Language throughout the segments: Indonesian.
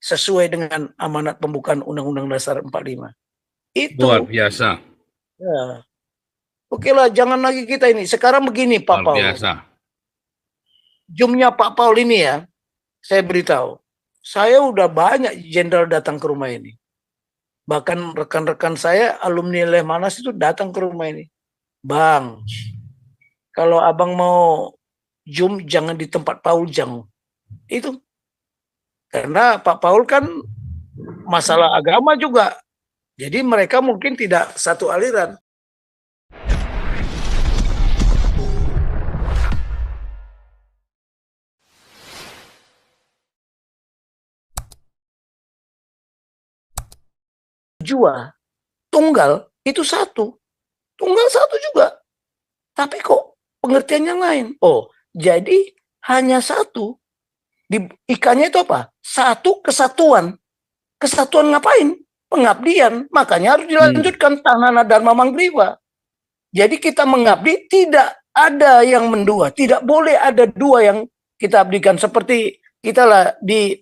sesuai dengan amanat pembukaan Undang-Undang Dasar 45. Itu. Luar biasa. Ya. Oke lah, jangan lagi kita ini. Sekarang begini Pak Luar Paul. biasa. Jumnya Pak Paul ini ya, saya beritahu. Saya udah banyak jenderal datang ke rumah ini. Bahkan rekan-rekan saya, alumni Lemanas itu datang ke rumah ini. Bang, kalau abang mau Jum, jangan di tempat Paul Jang. Itu. Karena Pak Paul kan masalah agama juga. Jadi mereka mungkin tidak satu aliran. Jua, tunggal itu satu. Tunggal satu juga. Tapi kok pengertiannya lain? Oh, jadi hanya satu. Ikannya itu apa? Satu kesatuan. Kesatuan ngapain? Pengabdian. Makanya harus dilanjutkan Tanana Dharma Manggriva. Jadi kita mengabdi tidak ada yang mendua. Tidak boleh ada dua yang kita abdikan. Seperti kita lah di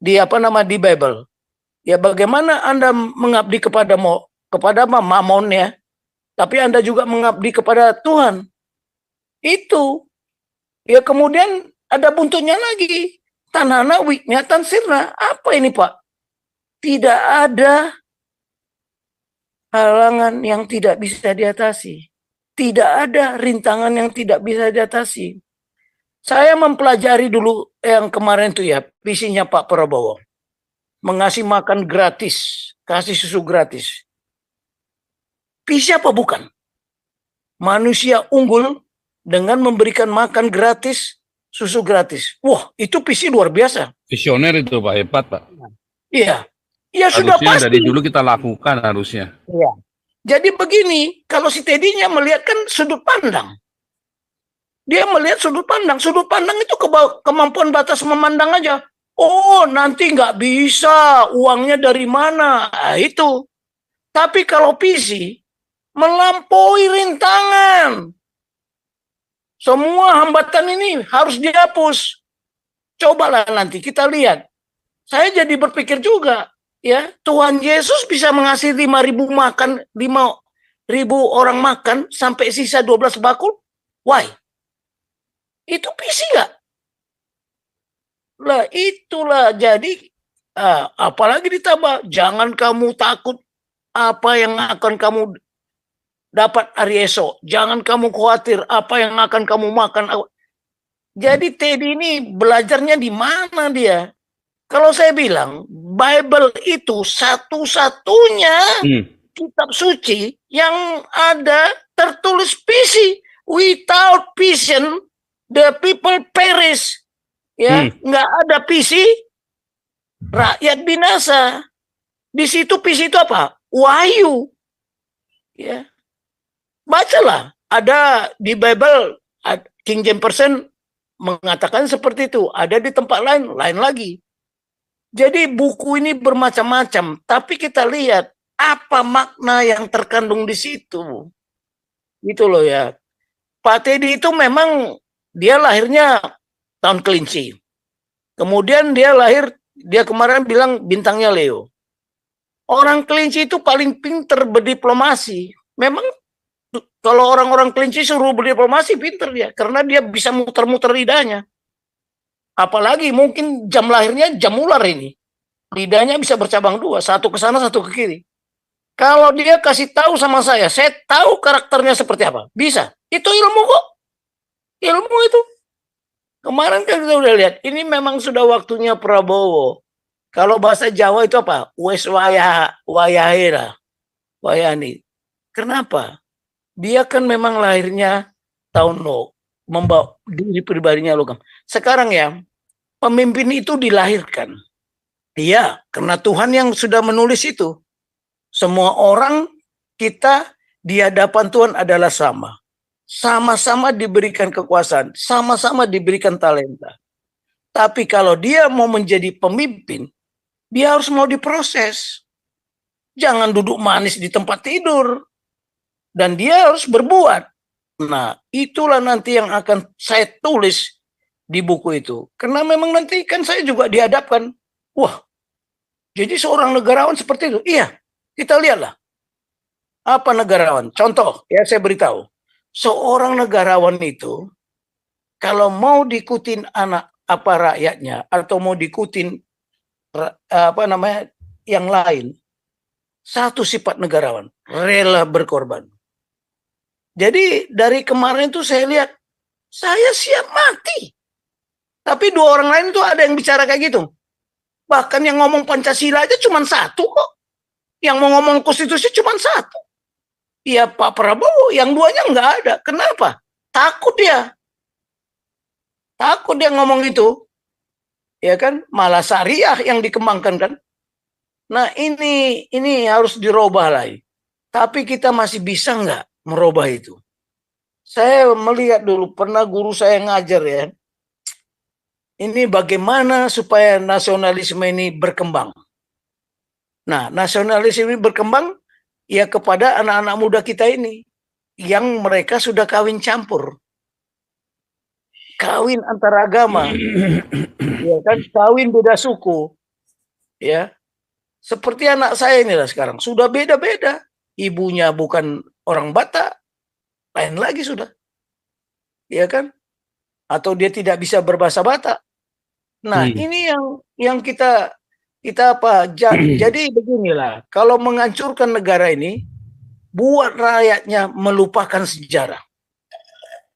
Bible. Ya bagaimana Anda mengabdi kepada Mamon ya, tapi Anda juga mengabdi kepada Tuhan. Itu. Ya kemudian ada buntutnya lagi. Tanana wiknyatan sirna. Apa ini Pak? Tidak ada halangan yang tidak bisa diatasi. Tidak ada rintangan yang tidak bisa diatasi. Saya mempelajari dulu yang kemarin itu ya, visinya Pak Prabowo. Mengasih makan gratis, kasih susu gratis. Visi apa bukan? Manusia unggul dengan memberikan makan gratis, susu gratis. Wah, itu visi luar biasa. Visioner itu Pak, hebat Pak. Iya. Ya sudah pasti. Dari dulu kita lakukan harusnya. Iya. Jadi begini, kalau si Teddy-nya melihat kan sudut pandang. Dia melihat sudut pandang. Sudut pandang itu kemampuan batas memandang aja. Oh, nanti nggak bisa, uangnya dari mana? Nah, itu. Tapi kalau visi, melampaui rintangan. Semua hambatan ini harus dihapus. Cobalah nanti kita lihat. Saya jadi berpikir juga, ya Tuhan Yesus bisa mengasihi 5.000 orang makan sampai sisa 12 bakul. Why? Itu visi nggak? Lah itulah jadi apalagi ditambah jangan kamu takut apa yang akan kamu dapat hari esok, jangan kamu khawatir apa yang akan kamu makan. Jadi Teddy ini belajarnya di mana dia? Kalau saya bilang Bible itu satu-satunya kitab suci yang ada tertulis visi. Without vision the people perish. Ya, nggak ada visi, rakyat binasa. Di situ visi itu apa? Wahyu. Ya, bacalah. Ada di Bible, King James Version mengatakan seperti itu. Ada di tempat lain lagi. Jadi buku ini bermacam-macam. Tapi kita lihat apa makna yang terkandung di situ. Gitu loh ya. Pak Teddy itu memang dia lahirnya tahun kelinci. Kemudian dia kemarin bilang bintangnya Leo. Orang kelinci itu paling pinter berdiplomasi. Memang kalau orang-orang kelinci suruh berdiplomasi pinter dia. Karena dia bisa muter-muter lidahnya. Apalagi mungkin jam lahirnya jam ular ini. Lidahnya bisa bercabang dua. Satu ke sana, satu ke kiri. Kalau dia kasih tahu sama saya tahu karakternya seperti apa. Bisa. Itu ilmu kok. Ilmu itu. Kemarin kan kita udah lihat, ini memang sudah waktunya Prabowo. Kalau bahasa Jawa itu apa? Wes wayahira. Wayani. Kenapa? Dia kan memang lahirnya tahun lo. Membawa diri pribadinya logam. Sekarang ya, pemimpin itu dilahirkan. Iya, karena Tuhan yang sudah menulis itu. Semua orang kita di hadapan Tuhan adalah sama. Sama-sama diberikan kekuasaan, sama-sama diberikan talenta. Tapi kalau dia mau menjadi pemimpin, dia harus mau diproses. Jangan duduk manis di tempat tidur. Dan dia harus berbuat. Nah, itulah nanti yang akan saya tulis di buku itu. Karena memang nanti kan saya juga dihadapkan. Wah, Jadi seorang negarawan seperti itu, iya, kita lihatlah apa negarawan. Contoh, ya saya beritahu, seorang negarawan itu kalau mau diikutin anak apa rakyatnya atau mau diikutin apa namanya yang lain, satu sifat negarawan, rela berkorban. Jadi dari kemarin itu saya lihat, saya siap mati. Tapi dua orang lain itu ada yang bicara kayak gitu. Bahkan yang ngomong Pancasila aja cuma satu kok. Yang mau ngomong konstitusi cuma satu. Ya Pak Prabowo, yang duanya nggak ada. Kenapa? Takut dia. Takut dia ngomong itu. Ya kan? Malah syariah yang dikembangkan kan. Nah ini harus dirubah lagi. Tapi kita masih bisa nggak merubah itu? Saya melihat dulu, pernah guru saya ngajar ya. Ini bagaimana supaya nasionalisme ini berkembang. Nah, nasionalisme ini berkembang ya kepada anak-anak muda kita ini yang mereka sudah kawin campur. Kawin antar agama. Ya kan, kawin beda suku. Ya. Seperti anak saya ini lah sekarang, sudah beda-beda. Ibunya bukan orang Batak, lain lagi sudah. Ya kan? Atau dia tidak bisa berbahasa Batak. Nah, ini yang kita apa? Jadi beginilah, kalau menghancurkan negara ini, buat rakyatnya melupakan sejarah.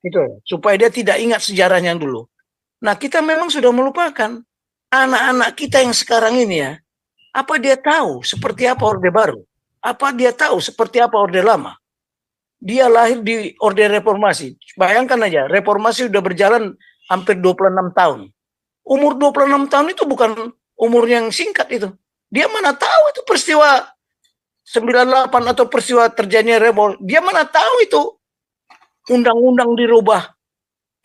Itu supaya dia tidak ingat sejarahnya dulu. Nah, kita memang sudah melupakan. Anak-anak kita yang sekarang ini ya, apa dia tahu seperti apa Orde Baru? Apa dia tahu seperti apa Orde Lama? Dia lahir di Orde Reformasi. Bayangkan aja, reformasi sudah berjalan hampir 26 tahun. Umur 26 tahun itu bukan umur yang singkat itu. Dia mana tahu itu peristiwa 98 atau peristiwa terjadinya revolusi. Dia mana tahu itu undang-undang dirubah.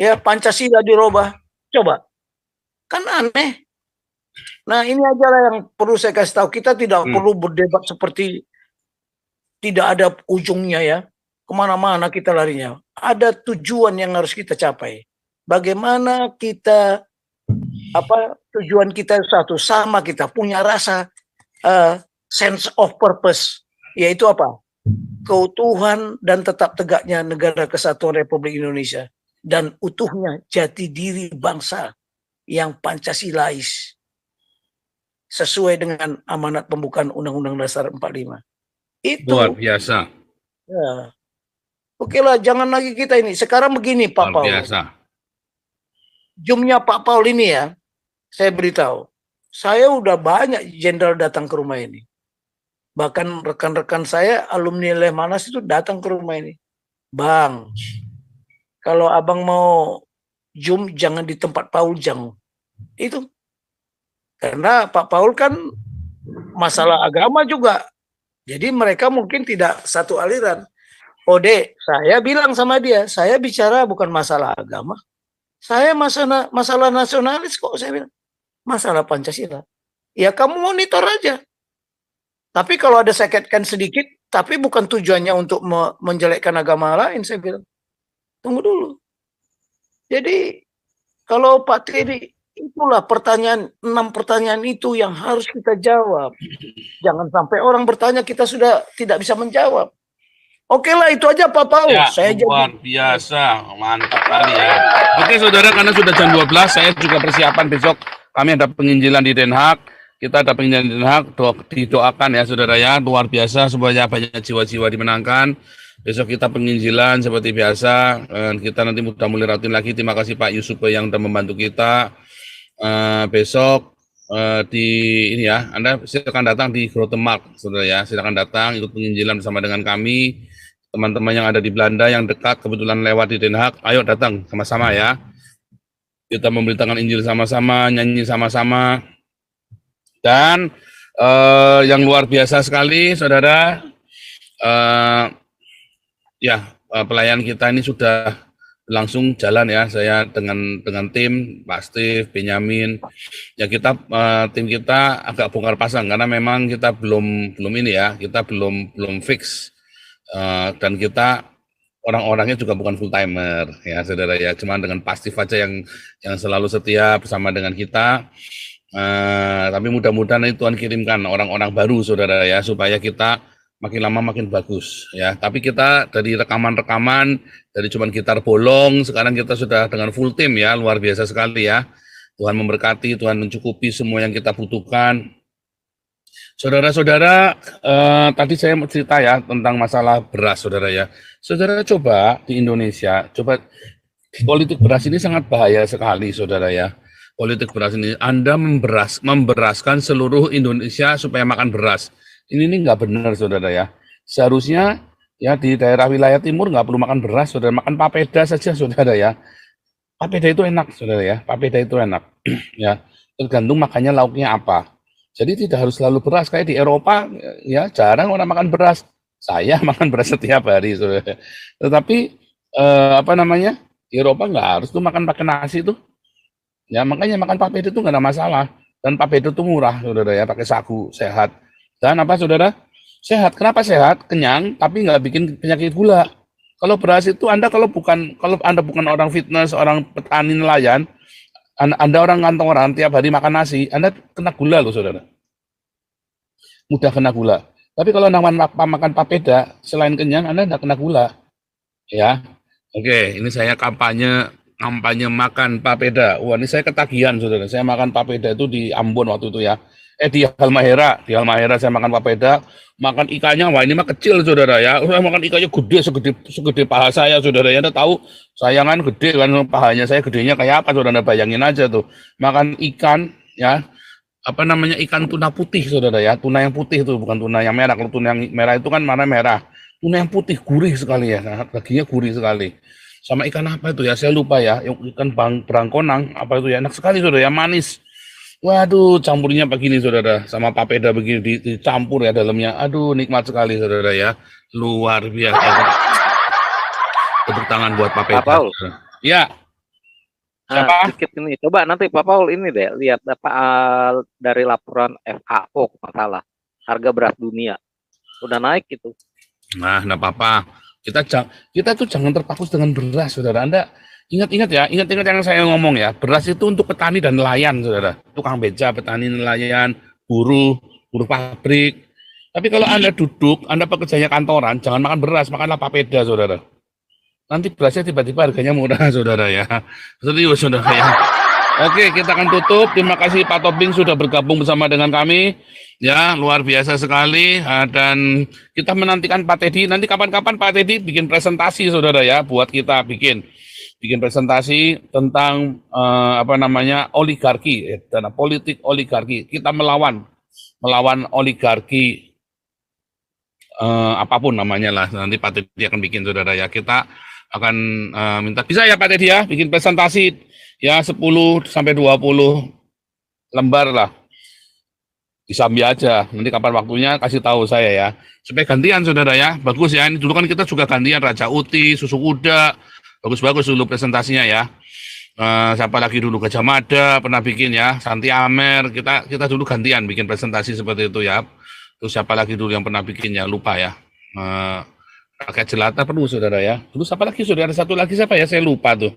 Ya, Pancasila dirubah. Coba. Kan aneh. Nah, ini aja lah yang perlu saya kasih tahu. Kita tidak perlu berdebat seperti tidak ada ujungnya ya. Kemana-mana kita larinya. Ada tujuan yang harus kita capai. Bagaimana kita tujuan kita satu sama, kita punya rasa sense of purpose, yaitu apa? Keutuhan dan tetap tegaknya negara kesatuan Republik Indonesia dan utuhnya jati diri bangsa yang Pancasilais sesuai dengan amanat pembukaan Undang-Undang Dasar 45. Itu luar biasa. Ya. Oke lah, jangan lagi kita ini. Sekarang begini Pak Paul. Luar biasa. Jumnya Pak Paul ini ya, saya beritahu, saya udah banyak jenderal datang ke rumah ini. Bahkan rekan-rekan saya, alumni Lemanas itu datang ke rumah ini. Bang, kalau abang mau Jum, jangan di tempat Paul Jang. Itu. Karena Pak Paul kan masalah agama juga. Jadi mereka mungkin tidak satu aliran. Ode, saya bilang sama dia, saya bicara bukan masalah agama. Saya masalah nasionalis kok, saya bilang. Masalah Pancasila. Ya kamu monitor aja. Tapi kalau ada seketkan sedikit, tapi bukan tujuannya untuk menjelekkan agama lain, saya bilang. Tunggu dulu. Jadi kalau Pak Teddy, itulah pertanyaan, 6 pertanyaan itu yang harus kita jawab. Jangan sampai orang bertanya kita sudah tidak bisa menjawab. Oke lah, itu aja Pak Paul. Ya, Saya luar biasa, mantap kali ya. Oke saudara, karena sudah jam 12, saya juga persiapan besok kami ada penginjilan di Den Haag. Kita ada penginjilan di Den Haag, didoakan ya saudara ya, luar biasa supaya banyak jiwa-jiwa dimenangkan. Besok kita penginjilan seperti biasa, kita nanti mudah mulai rutin lagi. Terima kasih Pak Yusuf yang sudah membantu kita. Besok di ini ya, Anda silakan datang di Grotemark, saudara ya, silakan datang ikut penginjilan bersama dengan kami. Teman-teman yang ada di Belanda yang dekat kebetulan lewat di Den Haag, ayo datang sama-sama ya. Kita memberitakan Injil sama-sama, nyanyi sama-sama. Dan yang luar biasa sekali, saudara, pelayan kita ini sudah langsung jalan ya. Saya dengan tim Pak Steve, Benyamin, ya kita tim kita agak bongkar pasang karena memang kita belum ini ya, kita belum fix. Dan kita orang-orangnya juga bukan full timer ya saudara ya, cuma dengan Pastif aja yang selalu setia bersama dengan kita. Tapi mudah-mudahan ini Tuhan kirimkan orang-orang baru, saudara ya, supaya kita makin lama makin bagus ya. Tapi kita dari rekaman-rekaman, dari cuman gitar bolong, sekarang kita sudah dengan full tim ya, luar biasa sekali ya. Tuhan memberkati, Tuhan mencukupi semua yang kita butuhkan. Saudara-saudara, tadi saya mau cerita ya tentang masalah beras, saudara ya. Saudara coba di Indonesia, coba politik beras ini sangat bahaya sekali, saudara ya. Politik beras ini, Anda memberaskan seluruh Indonesia supaya makan beras. Ini nggak benar, saudara ya. Seharusnya ya di daerah wilayah timur nggak perlu makan beras, saudara. Makan papeda saja, saudara ya. Papeda itu enak, saudara ya. Papeda itu enak, ya. Tergantung makannya lauknya apa. Jadi tidak harus selalu beras. Kayak di Eropa, ya jarang orang makan beras. Saya makan beras setiap hari, saudara. Tetapi di Eropa nggak harus tuh makan pakai nasi tuh. Ya makanya makan papeda itu nggak ada masalah. Dan papeda itu murah, saudara ya, pakai sagu, sehat. Dan apa, saudara? Sehat. Kenapa sehat? Kenyang, tapi nggak bikin penyakit gula. Kalau beras itu kalau Anda bukan orang fitness, orang petani nelayan, Anda orang kantoran tiap hari makan nasi, Anda kena gula loh, saudara. Mudah kena gula. Tapi kalau Anda makan papeda, selain kenyang, Anda nggak kena gula. Ya. Oke, ini saya kampanye makan papeda. Wah, ini saya ketagihan, saudara. Saya makan papeda itu di Ambon waktu itu ya. Di Halmahera. Di Halmahera saya makan papeda. Makan ikannya, wah ini mah kecil, saudara ya. Saya makan ikannya gede, segede paha saya, saudara ya. Anda tahu, sayangan gede kan, pahanya saya gedenya kayak apa, saudara. Anda bayangin aja tuh. Makan ikan, ya. Ikan tuna putih, saudara ya. Tuna yang putih itu, bukan tuna yang merah. Kalau tuna yang merah itu kan warna merah. Tuna yang putih, gurih sekali ya. Dagingnya gurih sekali. Sama ikan apa itu ya, saya lupa ya, ikan berangkonang, apa itu ya, enak sekali, saudara ya, manis. Waduh, campurnya begini, saudara, sama papeda begini, dicampur ya dalamnya. Aduh, nikmat sekali, saudara ya. Luar biasa. Tepuk tangan buat papeda. Pak Paul. Ya. Siapa? Sedikit ini, coba nanti Pak Paul ini deh, lihat dari laporan FAO, masalah harga beras dunia. Udah naik gitu. Nah, enggak apa-apa. Kita tuh jangan terpaku dengan beras, saudara. Anda ingat yang saya ngomong ya. Beras itu untuk petani dan nelayan, saudara. Tukang beca, petani, nelayan, buruh pabrik. Tapi kalau Anda duduk, Anda pekerjanya kantoran, jangan makan beras, makanlah papeda, saudara. Nanti berasnya tiba-tiba harganya murah, saudara ya. Serius, saudara ya. Oke, kita akan tutup. Terima kasih Pak Tobing sudah bergabung bersama dengan kami. Ya, luar biasa sekali. Dan kita menantikan Pak Teddy. Nanti kapan-kapan Pak Teddy bikin presentasi, saudara ya, buat kita bikin presentasi tentang oligarki, dana politik oligarki. Kita melawan oligarki apapun namanya lah. Nanti Pak Teddy akan bikin, saudara ya. Kita akan minta, bisa ya Pak Teddy ya, bikin presentasi ya 10 sampai 20 lembar lah. Disambi aja, nanti kapan waktunya kasih tahu saya ya, supaya gantian, saudara ya. Bagus ya, ini dulu kan kita juga gantian Raja Uti, Susu Kuda, bagus-bagus dulu presentasinya ya. Siapa lagi dulu, Gajah Mada pernah bikin ya, Santi Amer, kita dulu gantian bikin presentasi seperti itu ya. Terus siapa lagi dulu yang pernah bikin ya, lupa ya. Rakyat Jelata perlu, saudara ya. Dulu siapa lagi, saudara, satu lagi siapa ya, saya lupa tuh.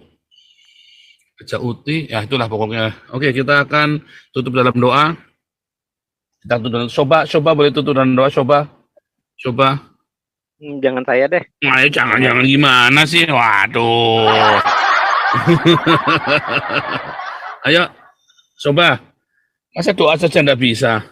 Gajah Uti, ya itulah pokoknya. Oke, kita akan tutup dalam doa. Kita tutup, coba boleh tutup dalam doa, coba. Jangan saya deh. Nah, jangan gimana sih? Waduh. Ayo, coba. Masa doa saja enggak bisa?